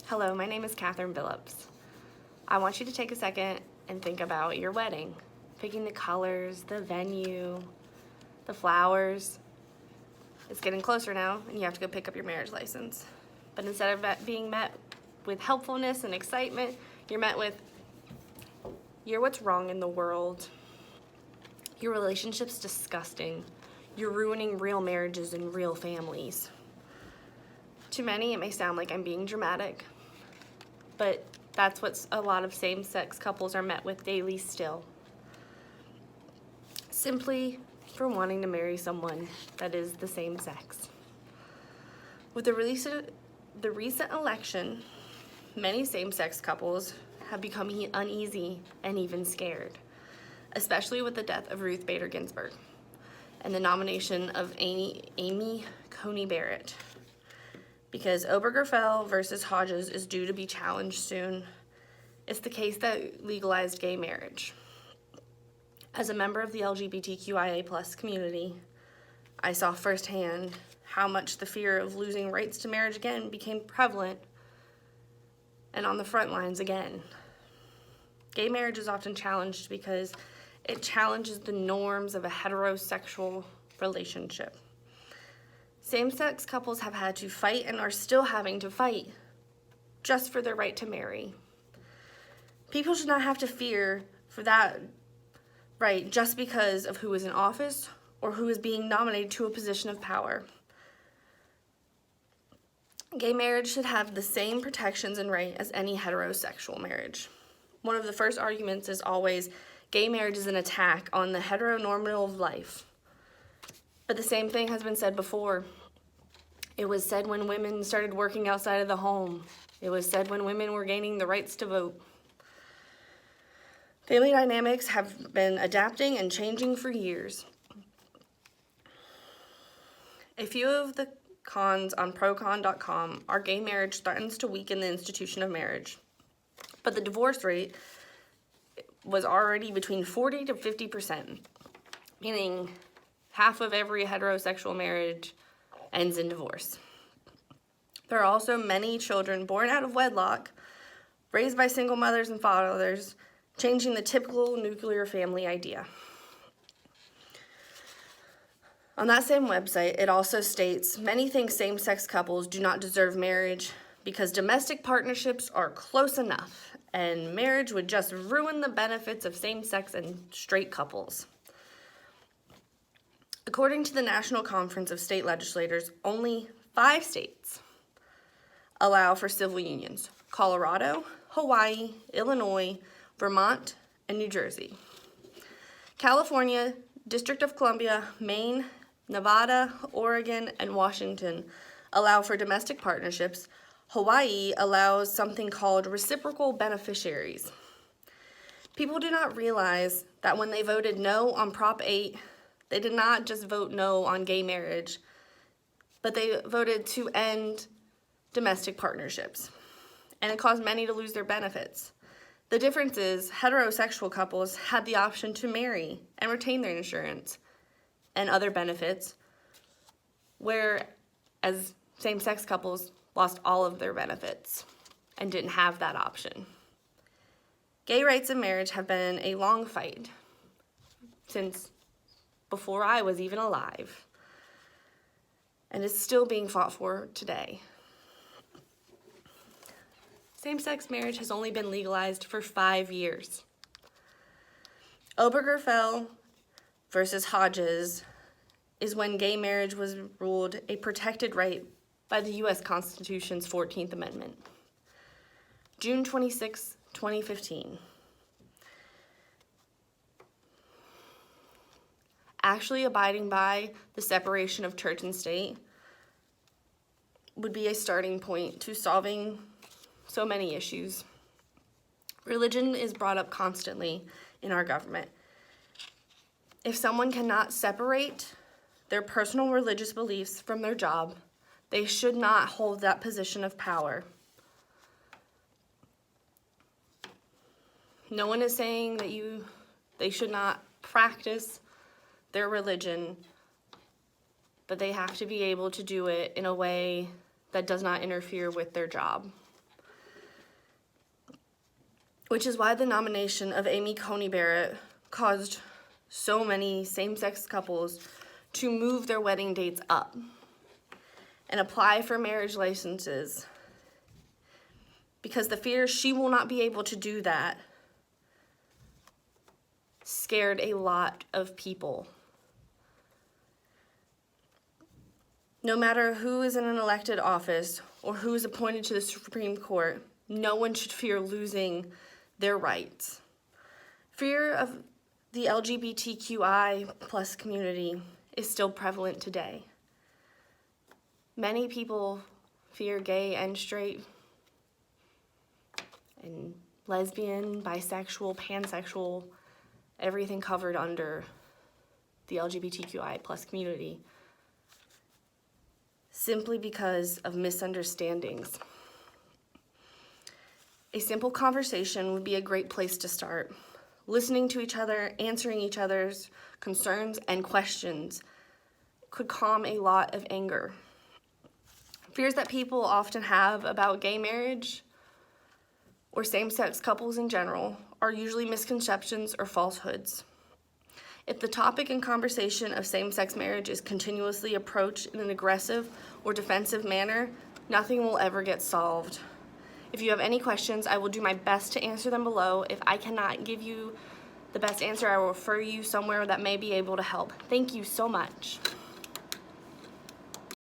Hello, my name is Catherine Phillips. I want you to take a second and think about your wedding. Picking the colors, the venue, the flowers. It's getting closer now and you have to go pick up your marriage license. But instead of being met with helpfulness and excitement, you're met with, you're what's wrong in the world. Your relationship's disgusting. You're ruining real marriages and real families. To many, it may sound like I'm being dramatic, but that's what a lot of same-sex couples are met with daily still. Simply for wanting to marry someone that is the same sex. With the recent election, many same-sex couples have become uneasy and even scared, especially with the death of Ruth Bader Ginsburg and the nomination of Amy Coney Barrett. Because Obergefell versus Hodges is due to be challenged soon, it's the case that legalized gay marriage. As a member of the LGBTQIA+ community, I saw firsthand how much the fear of losing rights to marriage again became prevalent and on the front lines again. Gay marriage is often challenged because it challenges the norms of a heterosexual relationship. Same-sex couples have had to fight and are still having to fight just for their right to marry. People should not have to fear for that right just because of who is in office or who is being nominated to a position of power. Gay marriage should have the same protections and right as any heterosexual marriage. One of the first arguments is always, gay marriage is an attack on the heteronormative life. But the same thing has been said before. It was said when women started working outside of the home. It was said when women were gaining the rights to vote. Family dynamics have been adapting and changing for years. A few of the cons on procon.com are gay marriage threatens to weaken the institution of marriage, but the divorce rate was already between 40 to 50%, meaning half of every heterosexual marriage ends in divorce. There are also many children born out of wedlock, raised by single mothers and fathers, changing the typical nuclear family idea. On that same website, it also states, many think same-sex couples do not deserve marriage because domestic partnerships are close enough, and marriage would just ruin the benefits of same-sex and straight couples. According to the National Conference of State Legislators, only 5 states allow for civil unions: Colorado, Hawaii, Illinois, Vermont, and New Jersey. California, District of Columbia, Maine, Nevada, Oregon, and Washington allow for domestic partnerships. Hawaii allows something called reciprocal beneficiaries. People do not realize that when they voted no on Prop 8, they did not just vote no on gay marriage, but they voted to end domestic partnerships, and it caused many to lose their benefits. The difference is heterosexual couples had the option to marry and retain their insurance and other benefits, whereas same-sex couples lost all of their benefits and didn't have that option. Gay rights in marriage have been a long fight since before I was even alive, and it's still being fought for today. Same-sex marriage has only been legalized for 5 years. Obergefell versus Hodges is when gay marriage was ruled a protected right by the U.S. Constitution's 14th Amendment. June 26, 2015. Actually abiding by the separation of church and state would be a starting point to solving so many issues. Religion is brought up constantly in our government. If someone cannot separate their personal religious beliefs from their job, they should not hold that position of power. No one is saying that they should not practice their religion, but they have to be able to do it in a way that does not interfere with their job. which is why the nomination of Amy Coney Barrett caused so many same-sex couples to move their wedding dates up and apply for marriage licenses, because the fear she will not be able to do that scared a lot of people. No matter who is in an elected office or who is appointed to the Supreme Court, no one should fear losing their rights. Fear of the LGBTQI plus community is still prevalent today. Many people fear gay and straight and lesbian, bisexual, pansexual, everything covered under the LGBTQI plus community, simply because of misunderstandings. A simple conversation would be a great place to start. Listening to each other, answering each other's concerns and questions could calm a lot of anger. Fears that people often have about gay marriage or same-sex couples in general are usually misconceptions or falsehoods. If the topic and conversation of same-sex marriage is continuously approached in an aggressive or defensive manner, nothing will ever get solved. If you have any questions, I will do my best to answer them below. If I cannot give you the best answer, I will refer you somewhere that may be able to help. Thank you so much.